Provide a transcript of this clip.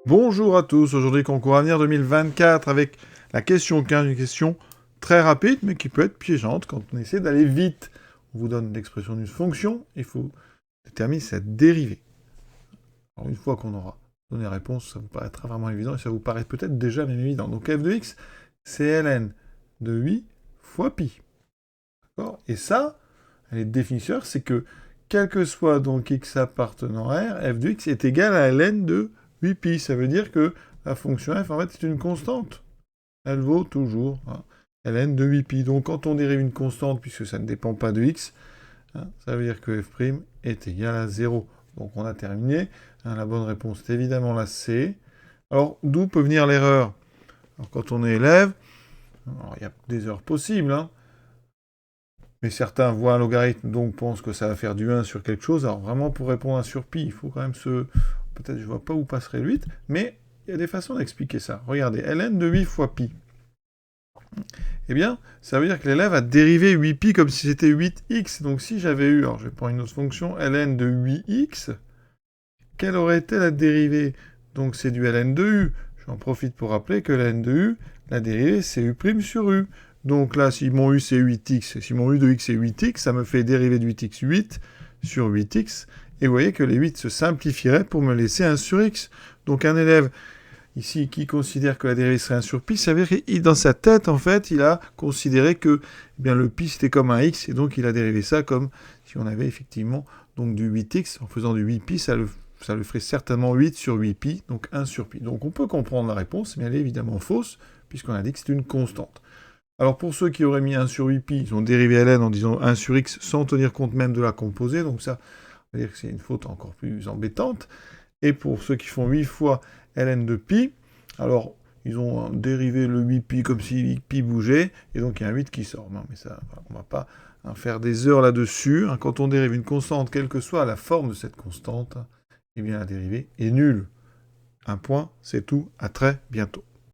Bonjour à tous, aujourd'hui concours Avenir 2024 avec la question 15, une question très rapide mais qui peut être piégeante quand on essaie d'aller vite. On vous donne l'expression d'une fonction, il faut déterminer sa dérivée. Alors une fois qu'on aura donné la réponse, ça vous paraîtra vraiment évident et ça vous paraît peut-être déjà même évident. Donc f de x, c'est ln de 8 fois pi. D'accord ? Et ça, les définisseurs, c'est que quel que soit donc x appartenant à R, f de x est égal à ln de 8pi. Ça veut dire que la fonction f, en fait, c'est une constante. Elle vaut toujours ln de 8pi. Donc quand on dérive une constante, puisque ça ne dépend pas de x, ça veut dire que f' est égal à 0. Donc on a terminé. La bonne réponse est évidemment la C. Alors d'où peut venir l'erreur ? Alors quand on est élève, il y a des erreurs possibles, mais certains voient un logarithme, donc pensent que ça va faire du 1 sur quelque chose. Alors vraiment, pour répondre à 1 sur pi, il faut quand même se... Peut-être je vois pas où passerait le 8, mais il y a des façons d'expliquer ça. Regardez, ln de 8 fois pi. Eh bien, ça veut dire que l'élève a dérivé 8pi comme si c'était 8x. Donc si j'avais eu, alors je vais prendre une autre fonction, ln de 8x, quelle aurait été la dérivée? Donc c'est du ln de u. J'en profite pour rappeler que ln de u, la dérivée, c'est u' sur u. Donc là, si mon u c'est 8x, si mon u de x c'est 8x, ça me fait dériver de 8x 8 sur 8x. Et vous voyez que les 8 se simplifieraient pour me laisser 1 sur x. Donc un élève ici qui considère que la dérivée serait 1 sur pi, ça veut dire que dans sa tête, en fait, il a considéré que le pi c'était comme un x, et donc il a dérivé ça comme si on avait effectivement donc du 8x. En faisant du 8pi, ça le ferait certainement 8 sur 8pi, donc 1 sur pi. Donc on peut comprendre la réponse, mais elle est évidemment fausse, puisqu'on a dit que c'est une constante. Alors pour ceux qui auraient mis 1 sur 8pi, ils ont dérivé ln en disant 1 sur x sans tenir compte même de la composée, donc ça veut dire que c'est une faute encore plus embêtante. Et pour ceux qui font 8 fois ln de pi, alors ils ont dérivé le 8pi comme si pi bougeait, et donc il y a un 8 qui sort. Non mais ça, on ne va pas faire des heures là-dessus. Quand on dérive une constante, quelle que soit la forme de cette constante, eh bien la dérivée est nulle. Un point, c'est tout, à très bientôt.